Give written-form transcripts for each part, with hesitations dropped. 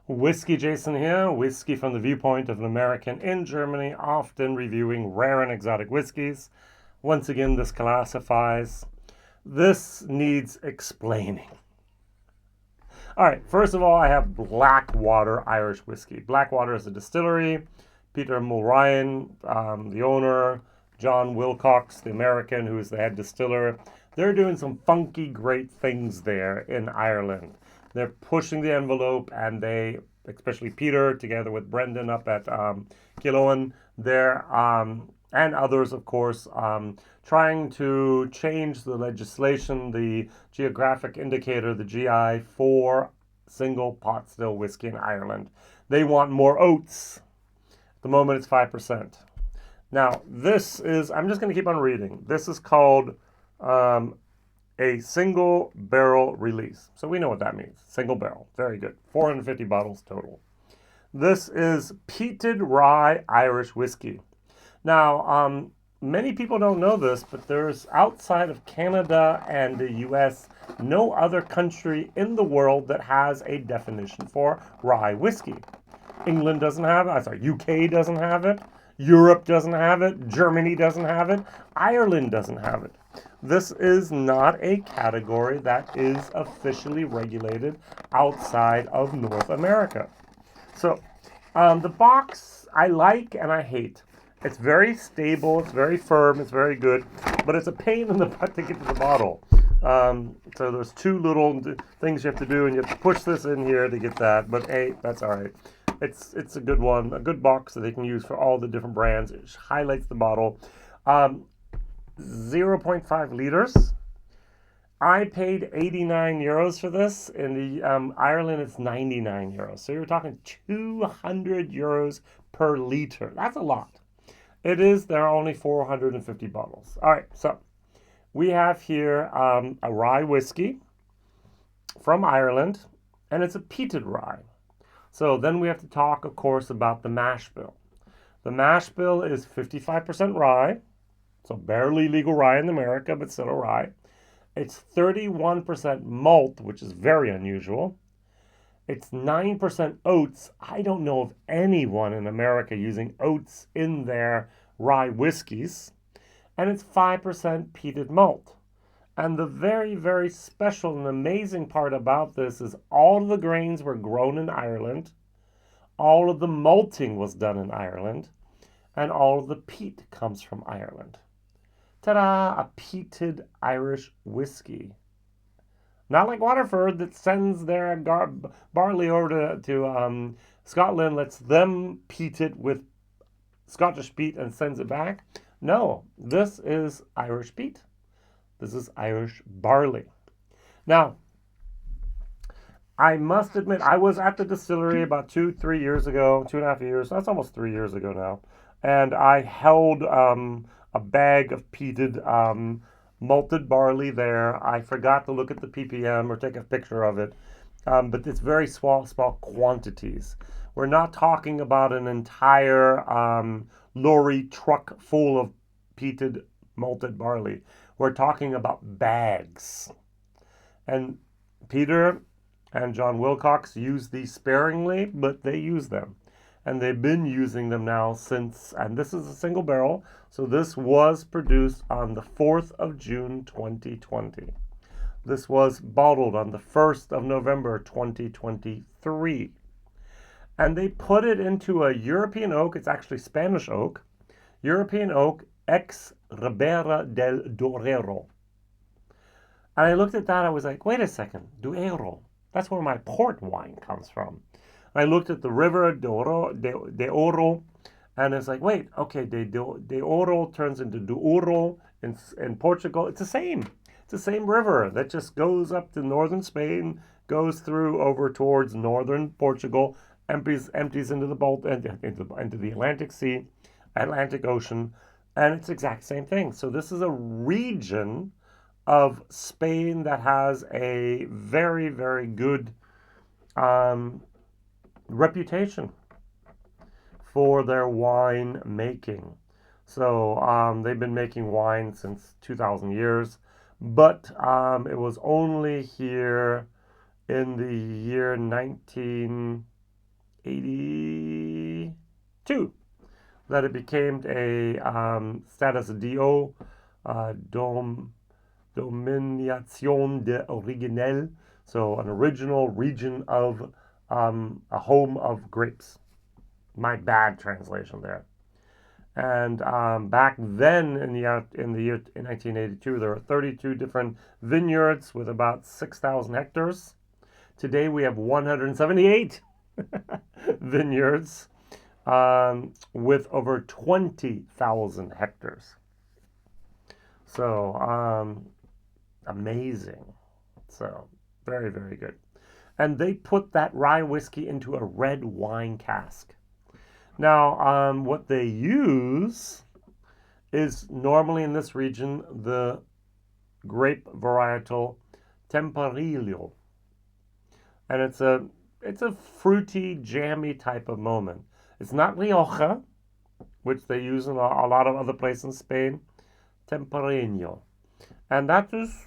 WhiskyJason here, whiskey from the viewpoint of an American in Germany, often reviewing rare and exotic whiskeys. Once again, this classifies. This needs explaining. All right, first of all, I have Blackwater Irish whiskey. Blackwater is a distillery. Peter Mulryan, the owner, John Wilcox, the American, who is the head distiller. They're doing some funky, great things there in Ireland. They're pushing the envelope, and they, especially Peter, together with Brendan up at Killowen, there, and others, of course, trying to change the legislation, the geographic indicator, the GI, for single pot still whiskey in Ireland. They want more oats. At the moment, it's 5%. Now, this is, I'm just going to keep on reading. This is called a single barrel release. So we know what that means. Single barrel. Very good. 450 bottles total. This is Peated Rye Irish whiskey. Now, many people don't know this, but there's, outside of Canada and the US, no other country in the world that has a definition for rye whiskey. England doesn't have it. Sorry, UK doesn't have it. Europe doesn't have it. Germany doesn't have it. Ireland doesn't have it. This is not a category that is officially regulated outside of North America. So the box I like and I hate. It's very stable, it's very firm, it's very good, but it's a pain in the butt to get to the bottle. So there's two little things you have to do, and you have to push this in here to get that, but hey, that's all right. It's a good one, a good box that they can use for all the different brands. It highlights the bottle. 0.5 liters. I paid 89 euros for this. In the Ireland, it's 99 euros. So you're talking 200 euros per liter. That's a lot. It is. There are only 450 bottles. All right. So we have here a rye whiskey from Ireland, and it's a peated rye. So then we have to talk, of course, about the Mashbill. The Mashbill is 55% rye. So barely legal rye in America, but still a rye. It's 31% malt, which is very unusual. It's 9% oats. I don't know of anyone in America using oats in their rye whiskeys. And it's 5% peated malt. And the very, very special and amazing part about this is all of the grains were grown in Ireland. All of the malting was done in Ireland. And all of the peat comes from Ireland. Ta-da! A peated Irish whiskey. Not like Waterford that sends their barley over to Scotland, lets them peat it with Scottish peat and sends it back. No, this is Irish peat. This is Irish barley. Now, I must admit, I was at the distillery about 2-3 years ago, 2.5 years, that's almost 3 years ago now, and I held a bag of peated malted barley there. I forgot to look at the ppm or take a picture of it, but it's very small quantities. We're not talking about an entire lorry truck full of peated malted barley. We're talking about bags. And Peter and John Wilcox use these sparingly, but they use them. And they've been using them now since, and this is a single barrel, so this was produced on the 4th of June 2020. This was bottled on the 1st of November 2023. And they put it into a European oak, it's actually Spanish oak, European oak, ex-Ribera del Duero. And I looked at that, I was like, wait a second, Duero, that's where my port wine comes from. I looked at the river de Oro, and it's like, wait, okay, de Oro turns into Duero in Portugal. It's the same. It's the same river that just goes up to northern Spain, goes through over towards northern Portugal, empties into the into the Atlantic Sea, Atlantic Ocean, and it's the exact same thing. So this is a region of Spain that has a very, very good reputation for their wine making. So they've been making wine since 2,000 years, but it was only here in the year 19 1982 that it became a status DO, Dominación de Original, so an original region of a home of grapes. My bad translation there. And back then, in the year in 1982, there were 32 different vineyards with about 6,000 hectares. Today we have 178 vineyards with over 20,000 hectares. So amazing. So very, very good. And they put that rye whiskey into a red wine cask. Now, what they use is normally in this region the grape varietal Tempranillo, and it's a fruity, jammy type of moment. It's not Rioja, which they use in a lot of other places in Spain. Tempranillo, and that is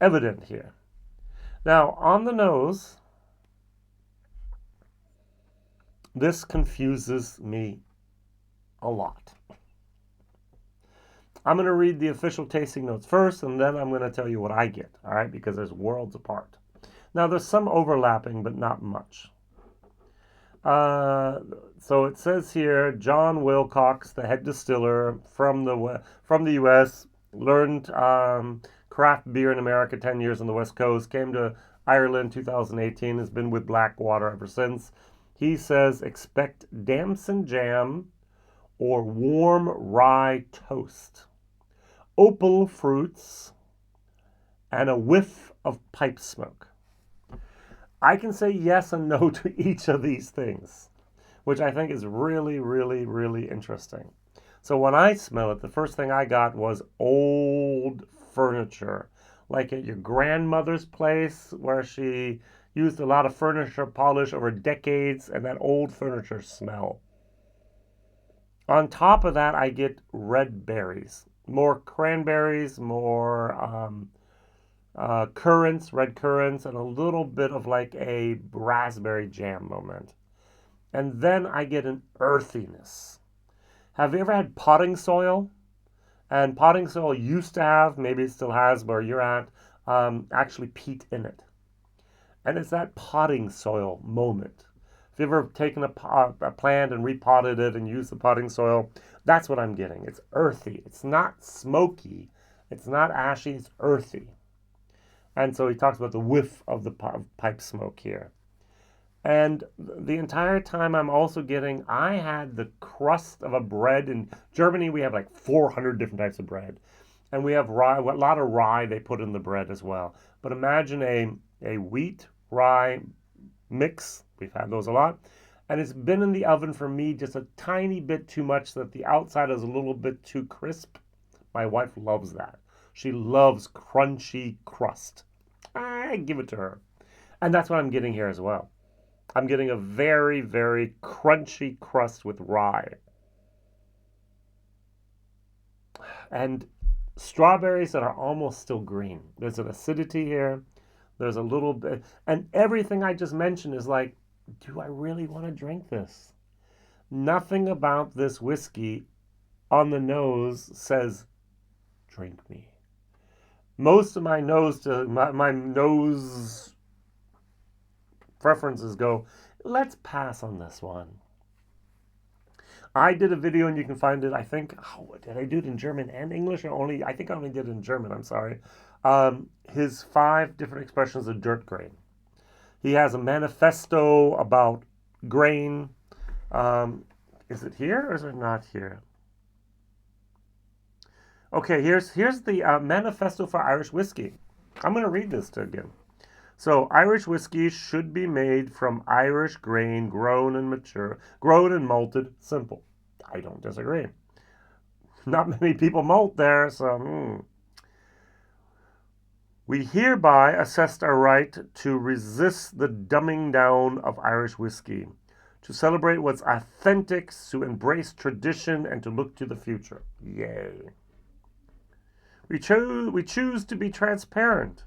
evident here. Now, on the nose, this confuses me a lot. I'm going to read the official tasting notes first, and then I'm going to tell you what I get, all right, because there's worlds apart. Now, there's some overlapping, but not much. So it says here, John Wilcox, the head distiller from the U.S., learned craft beer in America 10 years on the West Coast, came to Ireland 2018, has been with Blackwater ever since. He says, expect damson jam or warm rye toast, opal fruits, and a whiff of pipe smoke. I can say yes and no to each of these things, which I think is really, really, really interesting. So when I smell it, the first thing I got was old furniture, like at your grandmother's place where she used a lot of furniture polish over decades, and that old furniture smell. On top of that, I get red berries, more cranberries, more currants, red currants, and a little bit of like a raspberry jam moment. And then I get an earthiness. Have you ever had potting soil? And potting soil used to have, maybe it still has where you're at, actually peat in it. And it's that potting soil moment. If you've ever taken a plant and repotted it and used the potting soil, that's what I'm getting. It's earthy. It's not smoky. It's not ashy. It's earthy. And so he talks about the whiff of the pipe smoke here. And the entire time I'm also getting, I had the crust of a bread. In Germany, we have like 400 different types of bread. And we have rye, a lot of rye they put in the bread as well. But imagine a wheat rye mix. We've had those a lot. And it's been in the oven for me just a tiny bit too much so that the outside is a little bit too crisp. My wife loves that. She loves crunchy crust. I give it to her. And that's what I'm getting here as well. I'm getting a very, very crunchy crust with rye. And strawberries that are almost still green. There's an acidity here. There's a little bit. And everything I just mentioned is like, do I really want to drink this? Nothing about this whiskey on the nose says, drink me. Most of my nose preferences go, let's pass on this one. I did a video, and you can find it, I think, did I do it in German and English? Or I think I only did it in German, I'm sorry. His 5 different expressions of dirt grain. He has a manifesto about grain. Is it here or is it not here? Okay, here's the manifesto for Irish whiskey. I'm going to read this again. So, Irish whiskey should be made from Irish grain, grown and malted. Simple. I don't disagree. Not many people malt there, so We hereby assessed our right to resist the dumbing down of Irish whiskey, to celebrate what's authentic, to embrace tradition, and to look to the future. Yay. We choose to be transparent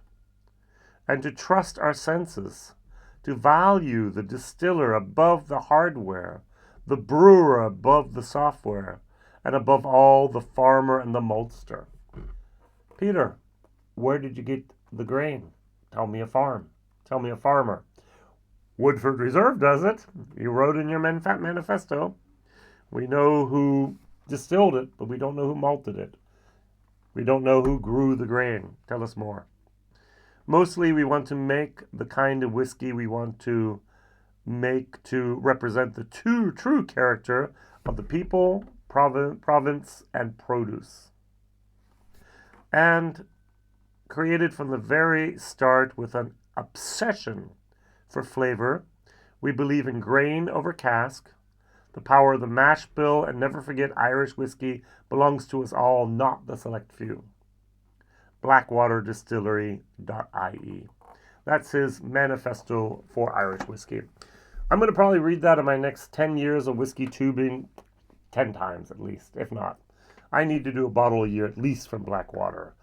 and to trust our senses, to value the distiller above the hardware, the brewer above the software, and above all, the farmer and the maltster. Peter, where did you get the grain? Tell me a farm. Tell me a farmer. Woodford Reserve does it. You wrote in your manifesto. We know who distilled it, but we don't know who malted it. We don't know who grew the grain. Tell us more. Mostly we want to make the kind of whiskey we want to make to represent the true character of the people, province, and produce. And created from the very start with an obsession for flavor. We believe in grain over cask. The power of the Mashbill, and never forget, Irish whiskey belongs to us all, not the select few. Blackwater Distillery.ie. That's his manifesto for Irish whiskey. I'm going to probably read that in my next 10 years of whiskey tubing 10 times at least, if not. I need to do a bottle a year at least from Blackwater.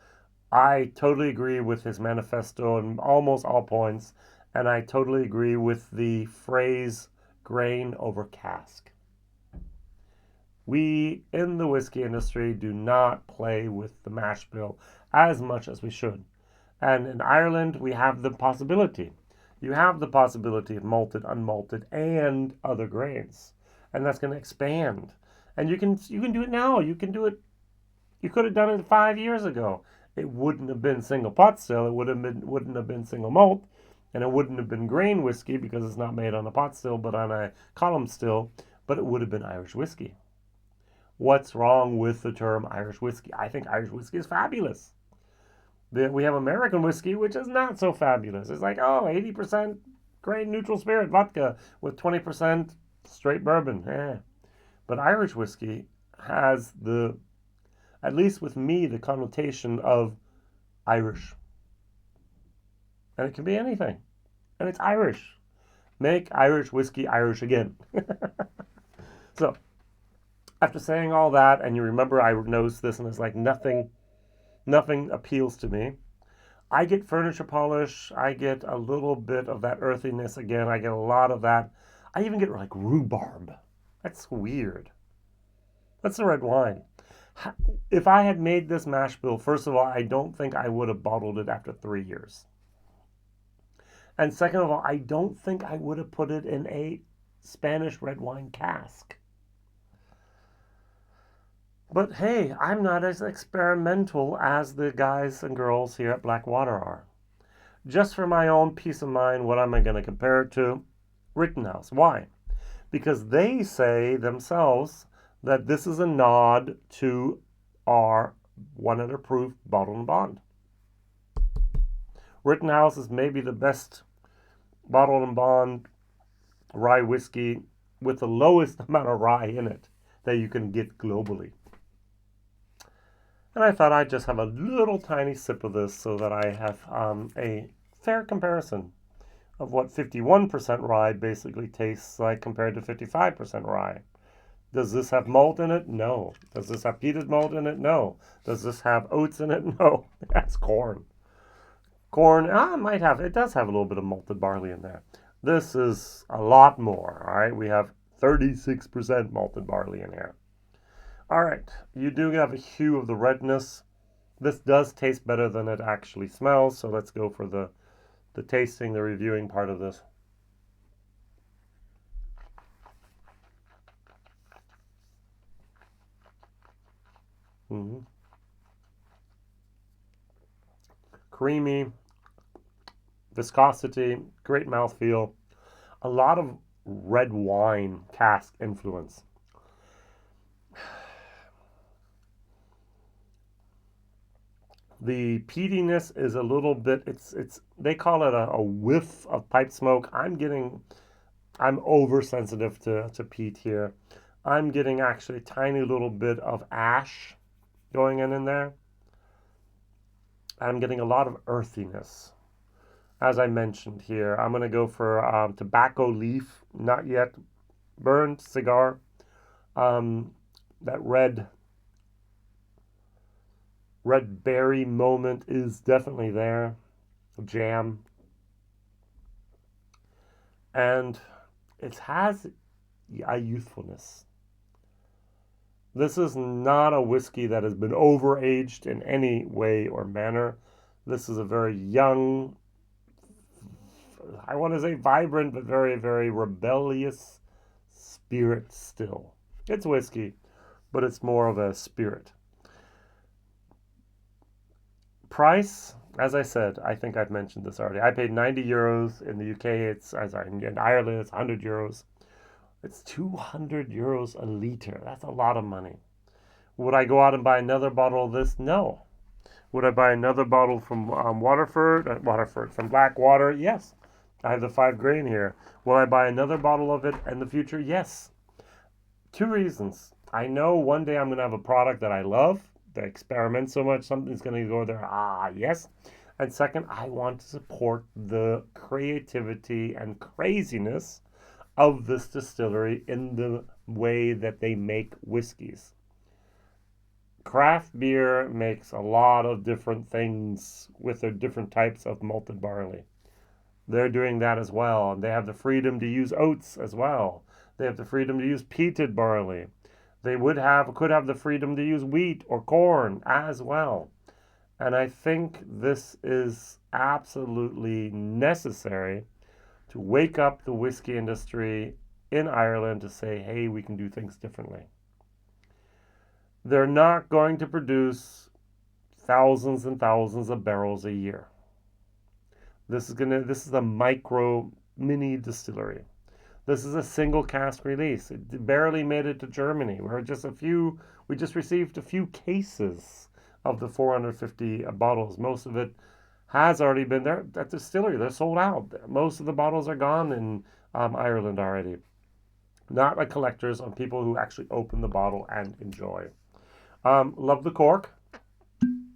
I totally agree with his manifesto on almost all points, and I totally agree with the phrase grain over cask. We in the whiskey industry do not play with the mash bill as much as we should. And in Ireland, we have the possibility. You have the possibility of malted, unmalted, and other grains. And that's going to expand. And you can do it now. You can do it. You could have done it 5 years ago. It wouldn't have been single pot still. It wouldn't have been single malt. And it wouldn't have been grain whiskey because it's not made on a pot still, but on a column still. But it would have been Irish whiskey. What's wrong with the term Irish whiskey? I think Irish whiskey is fabulous. We have American whiskey, which is not so fabulous. It's like, 80% grain neutral spirit vodka with 20% straight bourbon. But Irish whiskey has at least with me, the connotation of Irish. And it can be anything. And it's Irish. Make Irish whiskey Irish again. So, after saying all that, and you remember I noticed this, and it's like nothing appeals to me. I get furniture polish. I get a little bit of that earthiness again. I get a lot of that. I even get like rhubarb. That's weird. That's the red wine. If I had made this mash bill, first of all, I don't think I would have bottled it after 3 years. And second of all, I don't think I would have put it in a Spanish red wine cask. But hey, I'm not as experimental as the guys and girls here at Blackwater are. Just for my own peace of mind, what am I going to compare it to? Rittenhouse. Why? Because they say themselves that this is a nod to our 100 proof bottle and bond. Rittenhouse is maybe the best bottle and bond rye whiskey with the lowest amount of rye in it that you can get globally. And I thought I'd just have a little tiny sip of this so that I have a fair comparison of what 51% rye basically tastes like compared to 55% rye. Does this have malt in it? No. Does this have peated malt in it? No. Does this have oats in it? No. That's corn. Corn, it does have a little bit of malted barley in there. This is a lot more, all right? We have 36% malted barley in here. All right, you do have a hue of the redness. This does taste better than it actually smells, so let's go for the tasting, the reviewing part of this. Creamy, viscosity, great mouthfeel, a lot of red wine cask influence. The peatiness is a little bit, they call it a whiff of pipe smoke. I'm oversensitive to peat here. I'm getting actually a tiny little bit of ash going in there. I'm getting a lot of earthiness. As I mentioned here, I'm going to go for tobacco leaf, not yet burned cigar. That red berry moment is definitely there. Jam. And it has a youthfulness. This is not a whiskey that has been overaged in any way or manner. This is a very young, I want to say vibrant, but very, very rebellious spirit still. It's whiskey, but it's more of a spirit. Price, as I said, I think I've mentioned this already. I paid 90 euros in the UK. In Ireland, it's 100 euros. It's 200 euros a liter. That's a lot of money. Would I go out and buy another bottle of this? No. Would I buy another bottle from Waterford, from Blackwater? Yes. I have the 5 grain here. Will I buy another bottle of it in the future? Yes. 2 reasons. I know one day I'm going to have a product that I love, that experiment so much, something's going to go there. Yes. And second, I want to support the creativity and craziness of this distillery in the way that they make whiskeys. Craft beer makes a lot of different things with their different types of malted barley. They're doing that as well. And they have the freedom to use oats as well. They have the freedom to use peated barley. They could have the freedom to use wheat or corn as well. And I think this is absolutely necessary to wake up the whiskey industry in Ireland to say, hey, we can do things differently. They're not going to produce thousands and thousands of barrels a year. This is a micro mini distillery. This is a single cask release. It barely made it to Germany. We just received a few cases of the 450 bottles. Most of it has already been there at the distillery. They're sold out. Most of the bottles are gone in Ireland already. Not like collectors, on people who actually open the bottle and enjoy. Love the cork.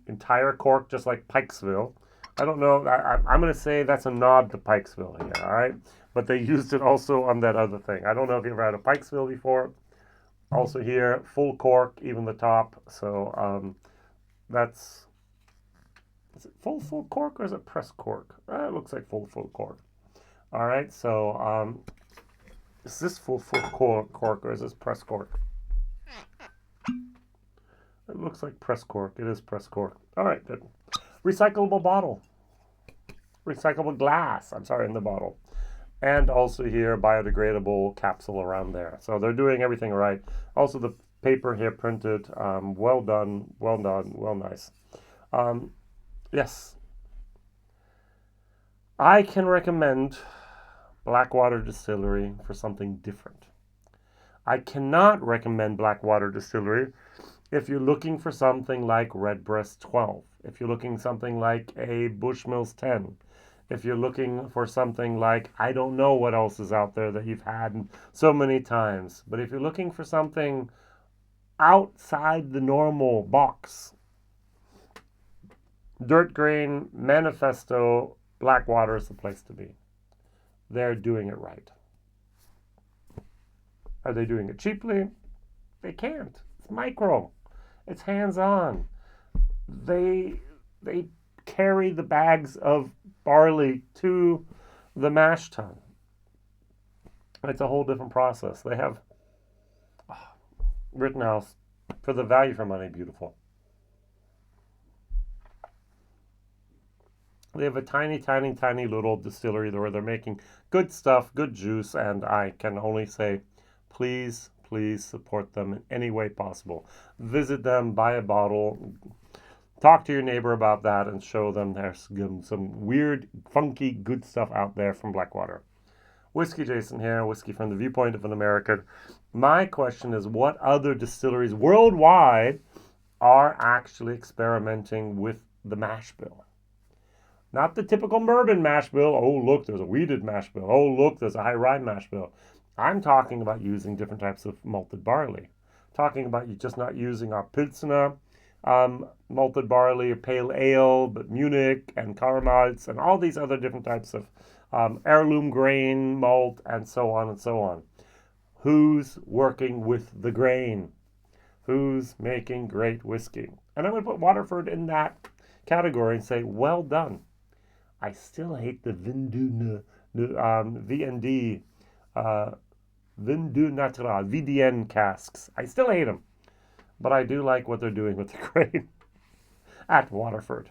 Entire cork, just like Pikesville. I don't know. I'm going to say that's a nod to Pikesville here, all right? But they used it also on that other thing. I don't know if you ever had a Pikesville before. Also here, full cork, even the top. So that's... Is it full cork or is it press cork? It looks like full cork. All right, so is this full cork or is this press cork? It looks like press cork. It is press cork. All right, good. Recyclable bottle. Recyclable glass, in the bottle. And also here, biodegradable capsule around there. So they're doing everything right. Also the paper here printed, well done, well nice. Yes. I can recommend Blackwater Distillery for something different. I cannot recommend Blackwater Distillery if you're looking for something like Redbreast 12, if you're looking something like a Bushmills 10, if you're looking for something like, I don't know what else is out there that you've had so many times, but if you're looking for something outside the normal box, Dirt Grain, Manifesto, Blackwater is the place to be. They're doing it right. Are they doing it cheaply? They can't. It's micro. It's hands-on. They carry the bags of barley to the mash tun. It's a whole different process. They have Rittenhouse for the value for money. Beautiful. They have a tiny little distillery where they're making good stuff, good juice, and I can only say, please support them in any way possible. Visit them, buy a bottle, talk to your neighbor about that, and show them there's some weird, funky, good stuff out there from Blackwater. WhiskyJason here, whiskey from the viewpoint of an American. My question is, what other distilleries worldwide are actually experimenting with the Mashbill? Not the typical bourbon Mashbill. Oh, look, there's a wheated Mashbill. Oh, look, there's a high rye Mashbill. I'm talking about using different types of malted barley. Talking about you just not using our Pilsner malted barley or pale ale, but Munich and Karamalz and all these other different types of heirloom grain, malt, and so on and so on. Who's working with the grain? Who's making great whiskey? And I'm going to put Waterford in that category and say, well done. I still hate the VND, Vin du Natural, VDN casks. I still hate them, but I do like what they're doing with the grain at Waterford.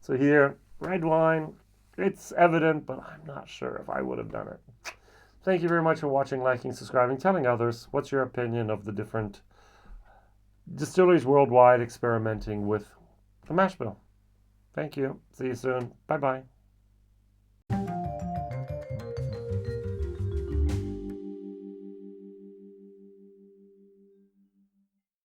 So here, red wine, it's evident, but I'm not sure if I would have done it. Thank you very much for watching, liking, subscribing, telling others. What's your opinion of the different distilleries worldwide experimenting with the mash bill? Thank you. See you soon. Bye-bye.